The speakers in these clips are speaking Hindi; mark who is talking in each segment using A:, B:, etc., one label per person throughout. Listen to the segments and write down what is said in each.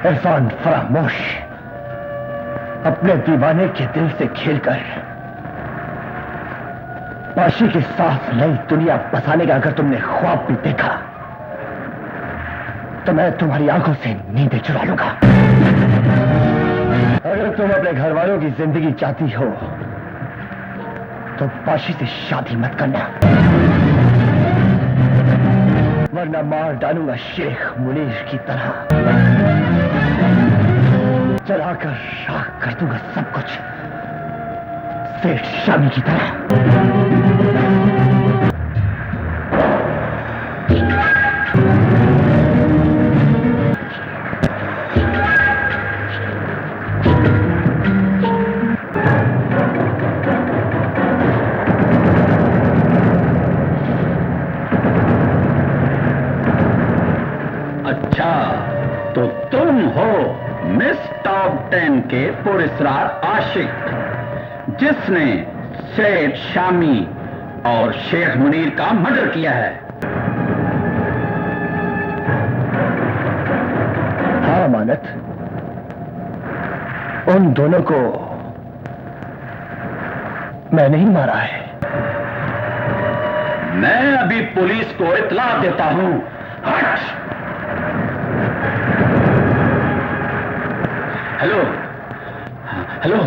A: इरफान फरामोश, अपने दीवाने के दिल से खेलकर पाशी के साथ नई दुनिया बसाने का अगर तुमने ख्वाब भी देखा तो मैं तुम्हारी आंखों से नींदें चुरा लूंगा। अगर तुम अपने घर वालों की जिंदगी चाहती हो तो पाशी से शादी मत करना, वरना मार डालूंगा शेख मुनीर की तरह, चढ़ाकर राख कर दूंगा सब कुछ सेठ शामी की तरह।
B: अच्छा, तो तुम हो मिस टॉप 10 के पुरस्कार आशिक, जिसने सेठ शामी और शेख मुनीर का मर्डर किया है।
A: हाँ अमानत, उन दोनों को मैंने ही मारा है।
B: मैं अभी पुलिस को इत्तला देता हूं। हट! हेलो हेलो,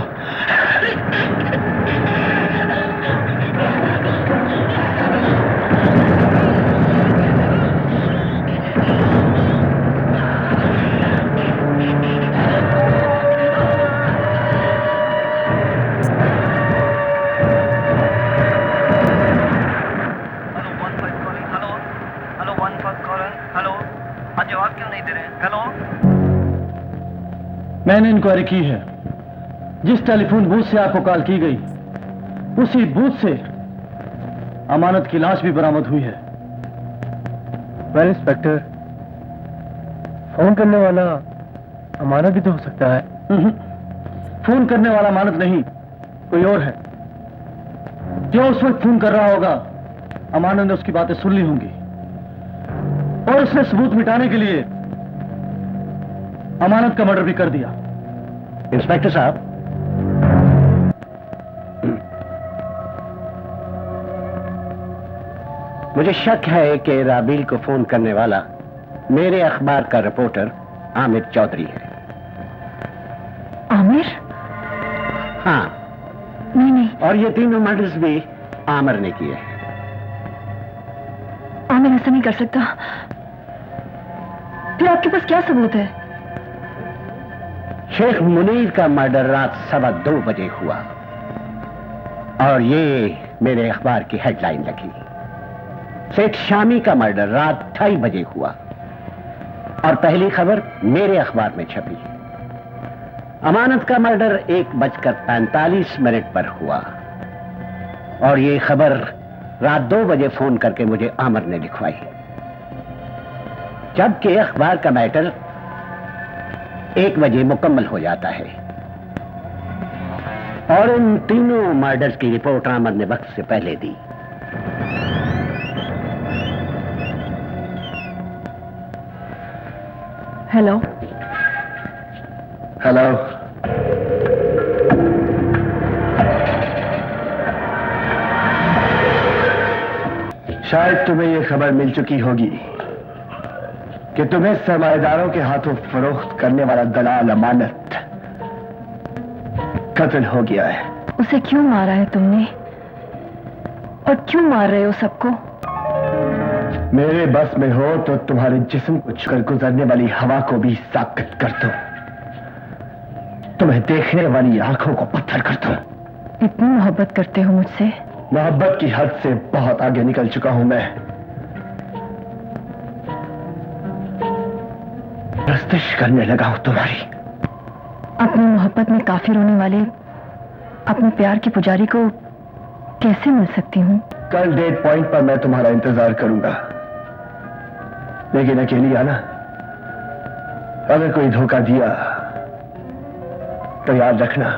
C: जवाब क्यों नहीं दे रहे? हेलो,
D: मैंने इंक्वायरी की है। जिस टेलीफोन बूथ से आपको कॉल की गई, उसी बूथ से अमानत की लाश भी बरामद हुई है।
A: वेल इंस्पेक्टर, फोन करने वाला अमानत भी तो हो सकता है।
D: फोन करने वाला अमानत नहीं, कोई और है। जो उस वक्त फोन कर रहा होगा, अमानत ने उसकी बातें सुन ली होंगी और उसने सबूत मिटाने के लिए अमानत का मर्डर भी कर दिया।
A: इंस्पेक्टर साहब, मुझे शक है कि राबील को फोन करने वाला मेरे अखबार का रिपोर्टर आमिर चौधरी है।
E: आमिर?
A: हाँ।
E: नहीं।
A: और ये तीनों मर्डर्स भी आमिर ने किए हैं।
E: आमिर ऐसा नहीं कर सकता। फिर आपके पास क्या सबूत है?
A: शेख मुनीर का मर्डर रात 2:15 बजे हुआ और ये मेरे अखबार की हेडलाइन लगी। सेठ शामी का मर्डर रात 2:30 बजे हुआ और पहली खबर मेरे अखबार में छपी। अमानत का मर्डर 1:45 पर हुआ और ये खबर रात 2 बजे फोन करके मुझे आमिर ने लिखवाई, जबकि अखबार का मैटर 1 बजे मुकम्मल हो जाता है। और इन तीनों मर्डर्स की रिपोर्ट आमिर ने वक्त से पहले दी।
E: हेलो
A: हेलो, शायद तुम्हें यह खबर मिल चुकी होगी कि तुम्हें सरमाएदारों के हाथों फरोख्त करने वाला दलाल अमानत कत्ल हो गया है।
E: उसे क्यों मारा है तुमने और क्यों मार रहे हो सबको?
A: मेरे बस में हो तो तुम्हारे जिस्म को छूकर गुजरने वाली हवा को भी साकित कर दो, तुम्हें देखने वाली आंखों को पत्थर कर दो।
E: इतनी मोहब्बत करते हो मुझसे?
A: मोहब्बत की हद से बहुत आगे निकल चुका हूं मैं। प्रस्तिश करने लगा हूं तुम्हारी।
E: अपनी मोहब्बत में काफिर होने वाले अपने प्यार के पुजारी को कैसे मिल सकती हूँ?
A: कल डेट पॉइंट पर मैं तुम्हारा इंतजार करूंगा, लेकिन अकेली आना। अगर कोई धोखा दिया तो याद रखना,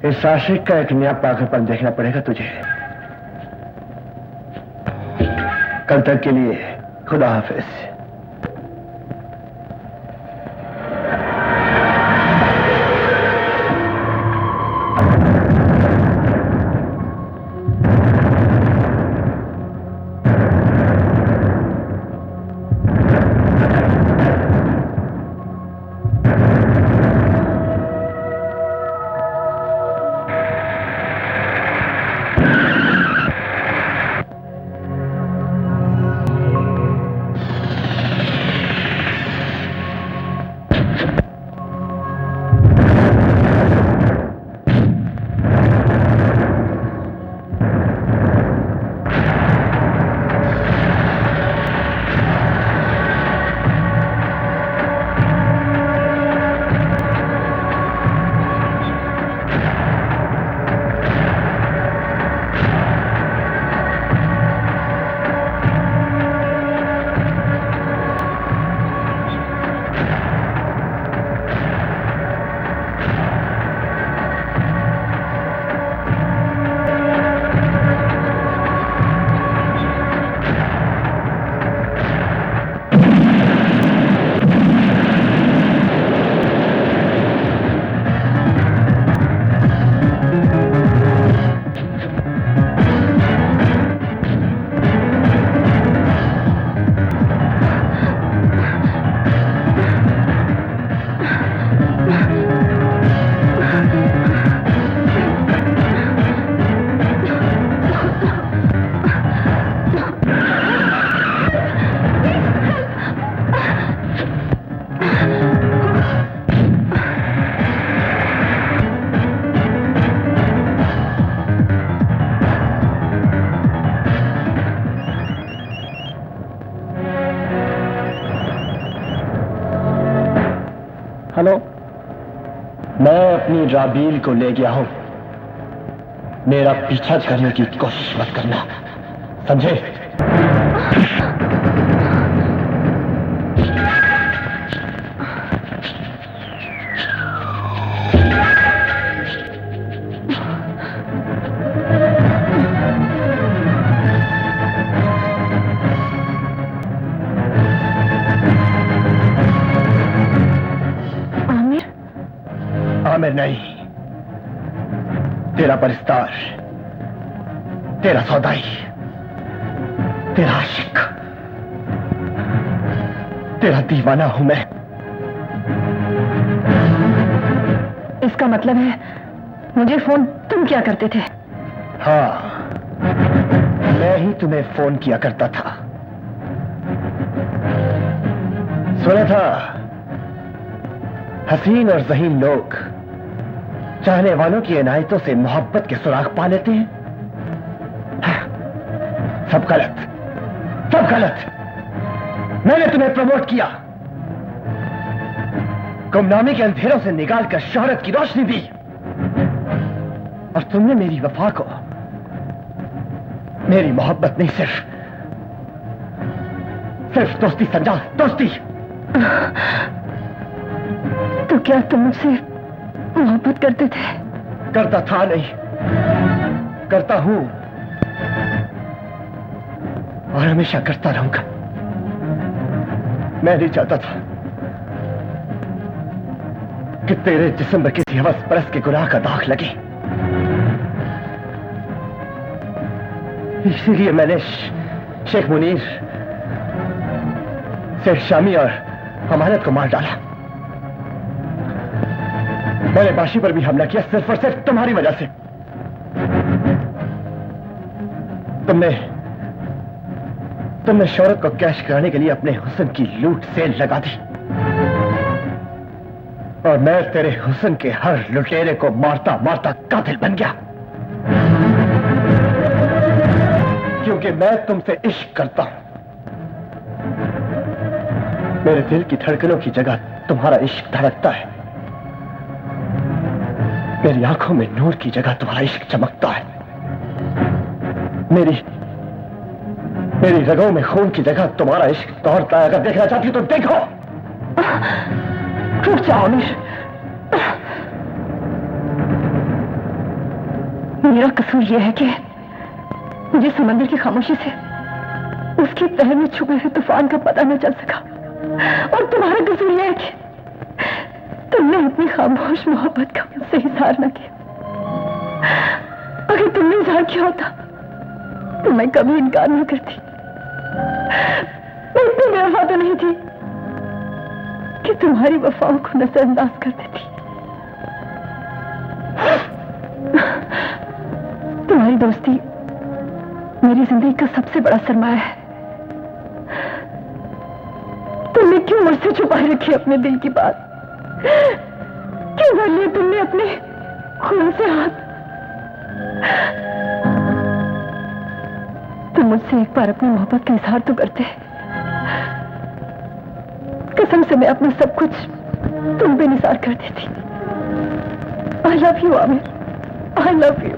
A: इस आशिक का एक नया पागलपन देखना पड़ेगा तुझे। कल तक के लिए खुदा हाफिज।
D: मैं अपनी राबील को ले गया हूं। मेरा पीछा करने की कोशिश मत करना, समझे? आमिर नहीं, तेरा परिस्तार, तेरा सौदाई, तेरा आशिक, तेरा दीवाना हूं मैं।
E: इसका मतलब है मुझे फोन तुम क्या करते थे?
D: हाँ, मैं ही तुम्हें फोन किया करता था। सुना था हसीन और ज़हीन लोग चाहने वालों की इनायतों से मोहब्बत के सुराग पा लेते हैं। सब गलत, सब गलत। मैंने तुम्हें प्रमोट किया, गुमनामी के अंधेरों से निकालकर शोहरत की रोशनी दी, और तुमने मेरी वफा को, मेरी मोहब्बत नहीं, सिर्फ दोस्ती समझा, दोस्ती।
E: तो क्या तुम मुझसे मोहब्बत करते थे?
D: करता था नहीं, करता हूं और हमेशा करता रहूंगा। मैं नहीं चाहता था कि तेरे जिस्म पर किसी हवस परस्त के गुनाह का दाग लगे। इसीलिए मैंने शेख मुनीर, शेख शामी और अमानत को मार डाला। मैंने बाशी पर भी हमला किया सिर्फ और सिर्फ तुम्हारी वजह से। तुमने शौहरत को कैश कराने के लिए अपने हुस्न की लूट सेल लगा दी, और मैं तेरे हुस्न के हर लुटेरे को मारता मारता कातिल बन गया, क्योंकि मैं तुमसे इश्क करता हूं। मेरे दिल की धड़कनों की जगह तुम्हारा इश्क धड़कता है, मेरी आंखों में नूर की जगह तुम्हारा इश्क चमकता है, मेरी रगों में खून की जगह तुम्हारा इश्क दौड़ता है। अगर देखना चाहती हो तो देखो।
E: रुक जाओ आमिर, मेरा कसूर यह है कि मुझे समंदर की खामोशी से उसकी तह में छुपे हुए तूफान का पता न चल सका, और तुम्हारा कसूर यह है कि तुमने अपनी खामोश मोहब्बत का मुझसे इजहार न किया। अगर तुमने इजहार किया होता तो मैं कभी इनकार नहीं करती। मैं इतनी बेवफा तो नहीं थी कि तुम्हारी वफाओं को नजरअंदाज कर देती। तुम्हारी दोस्ती मेरी जिंदगी का सबसे बड़ा सरमाया है। तुमने क्यों मुझसे छुपाए रखी अपने दिल की बात? क्यों कर लिया तुमने अपने खून से हाथ? तुम मुझसे एक बार अपनी मोहब्बत का इजहार तो करते। कसम से मैं अपना सब कुछ तुम पे निसार कर देती। I love you Aamir, I love you.